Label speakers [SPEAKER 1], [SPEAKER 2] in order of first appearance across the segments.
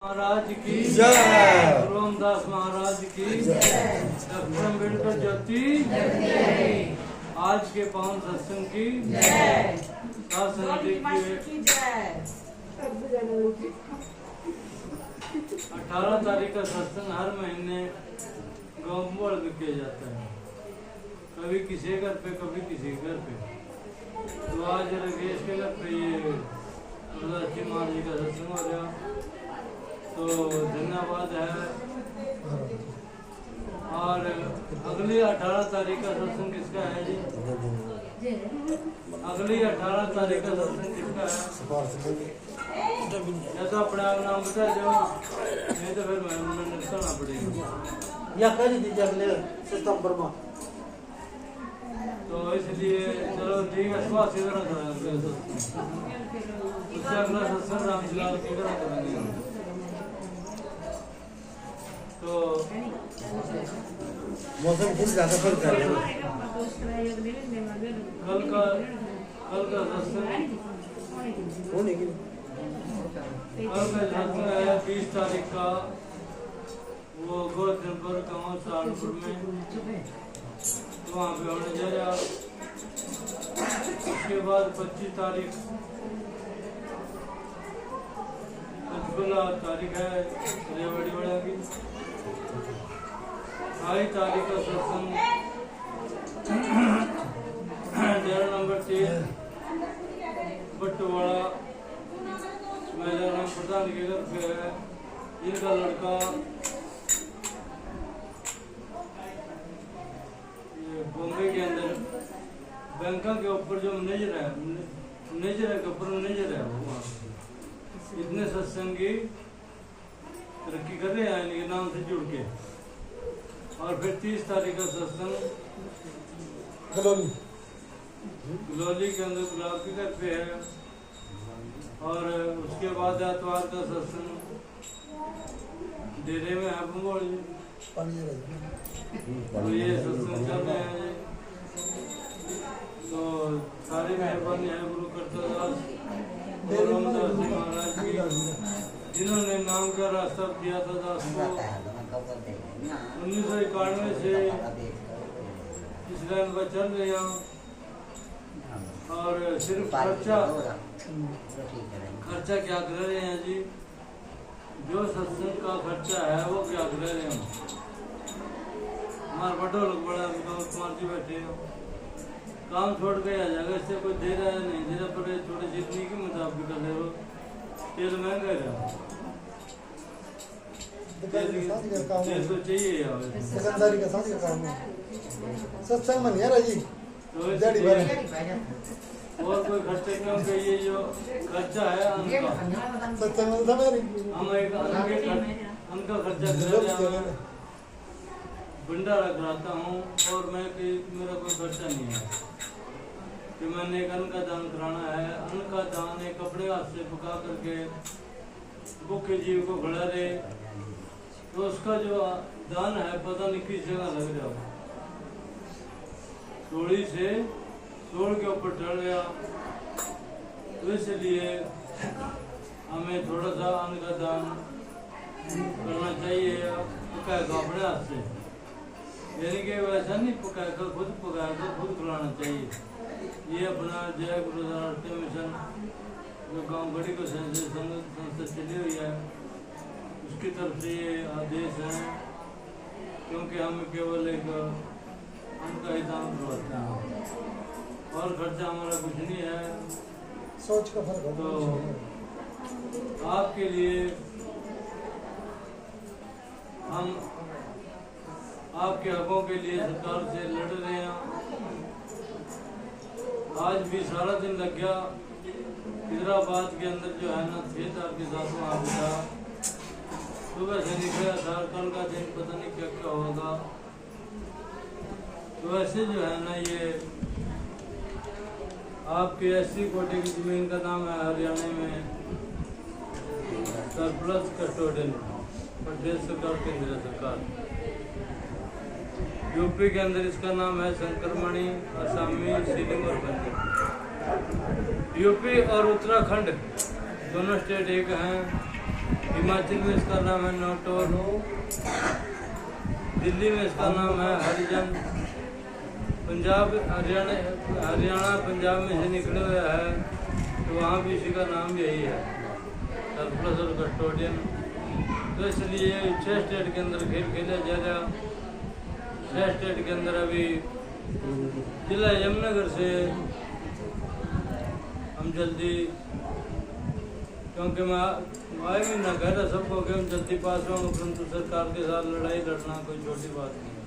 [SPEAKER 1] महाराज की
[SPEAKER 2] जय।
[SPEAKER 1] रामदास महाराज की डॉक्टर अम्बेडकर ज्योति। आज के पावन सत्संग की शासन की 18 तारीख का सत्संग हर महीने गाँव में किया जाता है, कभी किसी घर पे कभी किसी घर पे। तो आज रगेश के घर पे ये प्रदर्शी मान जी का सत्संग हो रहा, तो धन्यवाद है। और अगली 18 तारीख का सत्संग किसका है जी? अगली 18 तारीख का सत्संग किसका है? या तो अपने आप नाम बता दो, नहीं तो फिर मैं निकलना पड़ेगा
[SPEAKER 2] या कर दीजिए अगले सितंबर में।
[SPEAKER 1] तो इसलिए चलो ठीक है, सुबह से करा उससे अगला सत्संग रामलाल की करा करेंगे। तो
[SPEAKER 2] मौसम कुछ ज्यादा फर्क कर रहा है।
[SPEAKER 1] कल का सत्संग
[SPEAKER 2] होने की
[SPEAKER 1] कल का सत्संग है 20 तारीख का, वो गोरखपुर गाँव सहारनपुर में, तो वहाँ पे होने जा रहा। उसके बाद 25 तारीख 55 तारीख है रेवड़ी बड़ा की। 28 तारीख का सत्संग डेरा नंबर 3 बट्टूवाड़ा मेरा नाम प्रधान के घर पे है। इनका लड़का बॉम्बे के अंदर बैंकॉक के ऊपर जो मैनेजर है, मैनेजर के ऊपर मैनेजर है, वो इतने सत्संगी तरक्की कर रहे हैं इनके नाम से जुड़ के। और फिर 30 तारीख का सत्संग गलौली के अंदर गुलाब के घर पे है। और उसके बाद एतवार का सत्संग डेरे में है बंगोड़। तो ये सत्संग चल रहे हैं ये। तो सारी मेहरबानी है गुरु करतादास और रामदास जी महाराज की, जिन्होंने नाम का रास्ता दिया था दास को। 1991 से इस लाइन पर चल रहे हैं। और सिर्फ खर्चा क्या कर रहे हैं जी? जो सत्संग का खर्चा है वो क्या कर रहे हैं? हमारे बड़ो लोग बड़ा कुमार जी बैठे हो, काम छोड़ के आ जाएगा, इससे कोई दे रहा है नहीं दे रहा, पर थोड़े जितनी की मुताबिक कर ले। तेल महंगा है, तेल तो चाहिए यार,
[SPEAKER 2] दुकानदारी का साथ का काम है। सत्संग में नहीं है राजी
[SPEAKER 1] और कोई खर्चा क्यों? ये जो खर्चा है उनका,
[SPEAKER 2] सत्संग में समय
[SPEAKER 1] हम एक उनका खर्चा कर भंडारा कराता हूँ। और मैं मेरा कोई खर्चा नहीं है कि मैंने एक अन्न का दान कराना है। अन्न का दान एक कपड़े हाथ से पका करके भूखे जीव को खड़ा रहे, तो उसका जो दान है पता नहीं किस जगह लग रहा, तोड़ी से तोड़ के ऊपर चढ़ गया। तो इसलिए हमें थोड़ा सा अन्न का दान करना चाहिए, पकाए अपने हाथ से, यानी कि वैसा नहीं पकाया कर खुद खिलाना चाहिए। ये अपना जय गुरुद्वारा मिशन जो गांव गढ़ी को संस्था चली हुई है, उसकी तरफ से ये आदेश है, क्योंकि हम केवल एक उनका ही दान करवाते हैं और खर्चा हमारा कुछ नहीं है।
[SPEAKER 2] सोच का फर्क
[SPEAKER 1] तो आपके लिए हम आपके हकों के लिए सरकार से लड़ रहे हैं। आज भी सारा दिन लग गया। हैदराबाद के अंदर जो है ना 6 तार के साथ वहाँ था, सुबह से निकला था। कल का दिन पता नहीं क्या क्या होगा। तो ऐसे जो है ना, ये आपके SC कोटे की जमीन का नाम है हरियाणा में सरप्लस कस्टोडियन, प्रदेश सरकार, केंद्र सरकार। यूपी के अंदर इसका नाम है शंकरमणि, असमी, सीलिंग और पंजाब। यूपी और उत्तराखंड दोनों स्टेट एक हैं। हिमाचल में इसका नाम है नौटोल, दिल्ली में इसका नाम है हरिजन, पंजाब हरियाणा पंजाब में से निकले हुए है तो वहाँ भी इसी का नाम यही है, सरप्लस और कस्टोडियन। तो इसलिए 6 स्टेट के अंदर खेल खेला जा रहा। 6 स्टेट के अंदर अभी जिला यमुनानगर से हम जल्दी, क्योंकि मैं आए महीना कह रहा सबको कि हम जल्दी पास होंगे, परंतु सरकार के साथ लड़ाई लड़ना कोई छोटी बात नहीं है।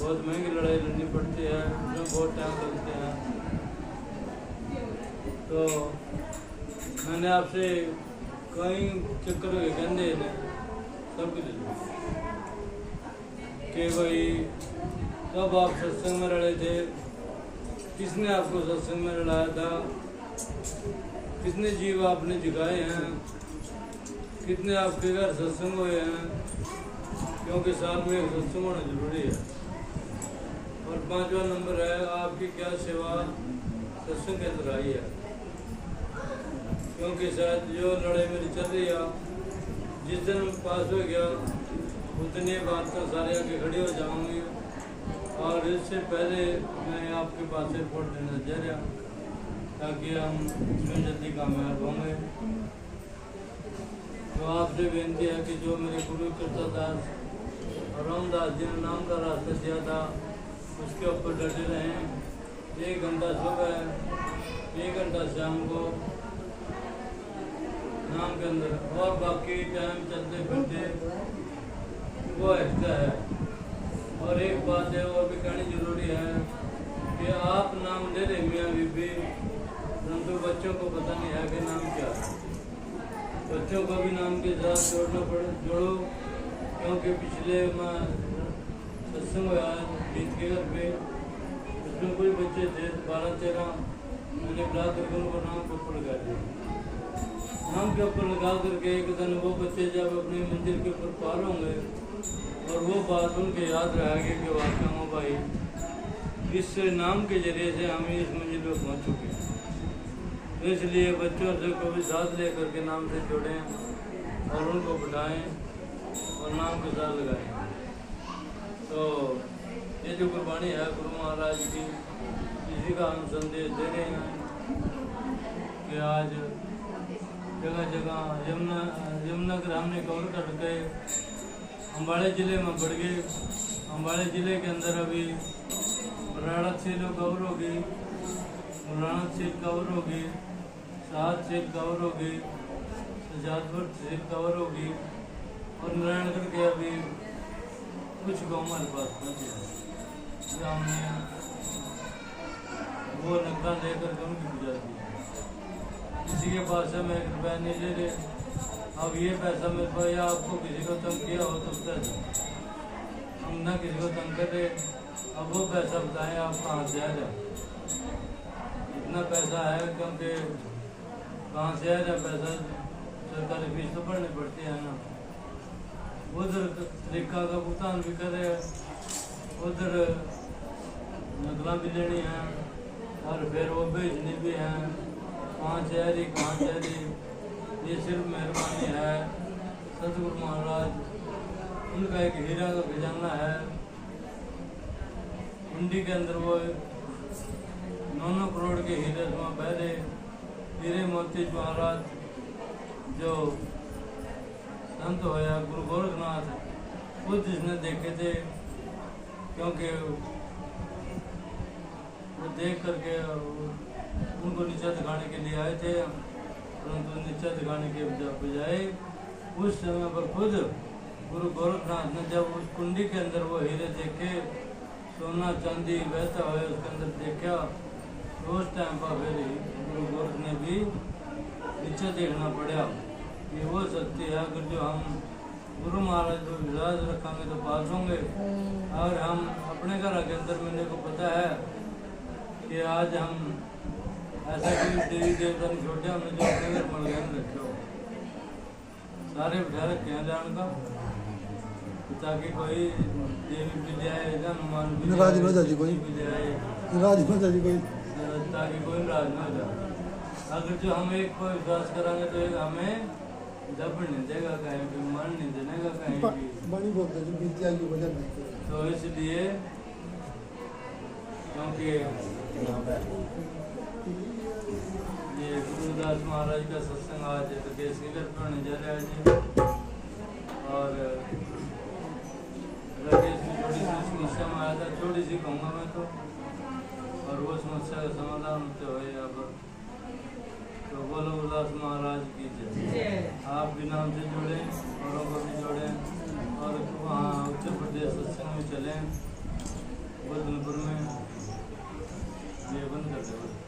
[SPEAKER 1] बहुत महंगी लड़ाई लड़नी पड़ती है, उसमें बहुत टाइम लगते हैं। तो मैंने आपसे कई चक्कर के कहते हैं सब कि भाई कब आप सत्संग में लड़े थे, किसने आपको सत्संग में लड़ाया था, कितने जीव आपने जगाए हैं, कितने आपके घर सत्संग हुए हैं, क्योंकि साल में एक सत्संग होना जरूरी है। और 5वां नंबर है आपकी क्या सेवा सत्संग के अंदर आई है, क्योंकि शायद जो लड़ाई मेरी चल रही है, जिस दिन पास हो गया उतनी बात तो सारे आके खड़ी हो जाऊंगी। और इससे पहले मैं आपके पास रिपोर्ट लेना चाह रहा ताकि हम इसमें जल्दी कामयाब होंगे। तो आपसे बेनती है कि जो मेरे गुरु कृष्णदास और रामदास जी ने नाम का रास्ता दिया था उसके ऊपर डटे रहें। 1 घंटा सुबह, 1 घंटा शाम को नाम के अंदर, और बाकी टाइम चलते फिरते वो एक्स्ट्रा है। और एक बात है और भी कहनी जरूरी है कि आप नाम ले रहे मियाँ बीबी, परंतु बच्चों को पता नहीं है कि नाम क्या है। बच्चों को भी नाम के साथ जोड़ो, क्योंकि पिछले सत्संग हुआ जीत के घर पे, उसमें कुछ बच्चे थे 12-13, मैंने बुला करके उनको नाम के ऊपर लगा दिया। नाम के ऊपर लगा करके एक दिन वो बच्चे जब अपने मंदिर के ऊपर पार होंगे और वो बात उनके याद रहेगी कि वाकई हो भाई इस नाम के जरिए से हम इस मंजिल पर पहुँच चुके हैं। तो इसलिए बच्चों से को भी साथ ले करके नाम से जोड़ें और उनको बिठाएं और नाम के साथ लगाएं। तो ये जो कुर्बानी है गुरु महाराज की, इसी का हम संदेश दे रहे हैं कि आज जगह जगह यमुनानगर हमने कवर कर गए, अम्बाड़े ज़िले में बढ़ गए। अम्बाड़े ज़िले के अंदर अभी बराड़ा सील कवर होगी, मुराना सील कवर होगी, सात सील कवर होगी, सजादपुर सील कवर होगी और नारायणगढ़ के अभी कुछ गाँव हमारे पास पहुँचे हैं। हमने वो नकला लेकर के उनकी पूजा की। किसी के पास से मैं 1 रुपया नहीं ले रहे। अब ये पैसा मेरे पास, या आपको किसी को तंग किया हो तो पैसा हम ना किसी को तंग कर रहे। अब वो पैसा बताएं आप कहाँ से आ जाए, इतना पैसा है, क्योंकि कहाँ से आ जाए पैसा, सरकारी फीस तो भरनी पड़ती है ना। उधर तरीका का भुगतान भी करे, उधर नकला भी लेनी है और फिर वो बेचनी भी है। कहाँ शहरी कहाँ शहरी, ये सिर्फ मेहरबानी है सतगुरु महाराज, उनका एक हीरा का खजाना है। मंडी के अंदर वो 9 करोड़ के हीरे वहाँ पहले हीरे मोती महाराज जो संत होया गुरु गोरखनाथ, खुद जिसने देखे थे, क्योंकि वो देख करके उनको नीचा दिखाने के लिए आए थे, परंतु नीचा दिखाने के बजाय उस समय पर खुद गुरु गोरखनाथ ने जब उस कुंडी के अंदर वो हीरे देखे, सोना चांदी बहता हुआ उसके अंदर देखा, तो उस टाइम पर फिर गुरु गोरख ने भी नीचे देखना पड़ा। ये वो सत्य है, अगर जो हम गुरु महाराज को विश्वास रखेंगे तो पास होंगे। और हम अपने घर के अंदर मेरे को पता है कि आज हम ऐसा कोई देवी देवता नहीं छोटे, हमने जो अपने घर मल गए रखे हो सारे बिठा रखे हैं जान का, ताकि कोई देवी भी ले आए, हनुमान भी ले आए, ताकि कोई नाराज न हो जाए। अगर जो हम एक को विश्वास कराएंगे तो एक हमें दब नहीं देगा कहीं भी, मन नहीं देगा कहीं भी।
[SPEAKER 2] बड़ी बोलते जो विद्या की वजह नहीं।
[SPEAKER 1] तो इसलिए क्योंकि ये गुरुदास महाराज का सत्संग आज तो केसरीगढ़ पर होने जा रहा है जी। और राकेश की छोटी सी समस्या में आया था, छोटी सी कहूँगा मैं तो, और वो समस्या का समाधान होते हुए यहाँ पर। तो बोलो गुरुदास महाराज की जय। आप भी नाम से जुड़ें, औरों को भी जोड़ें, और वहाँ उत्तर प्रदेश सत्संग में चलें बुधनपुर में। ये बंद कर दो।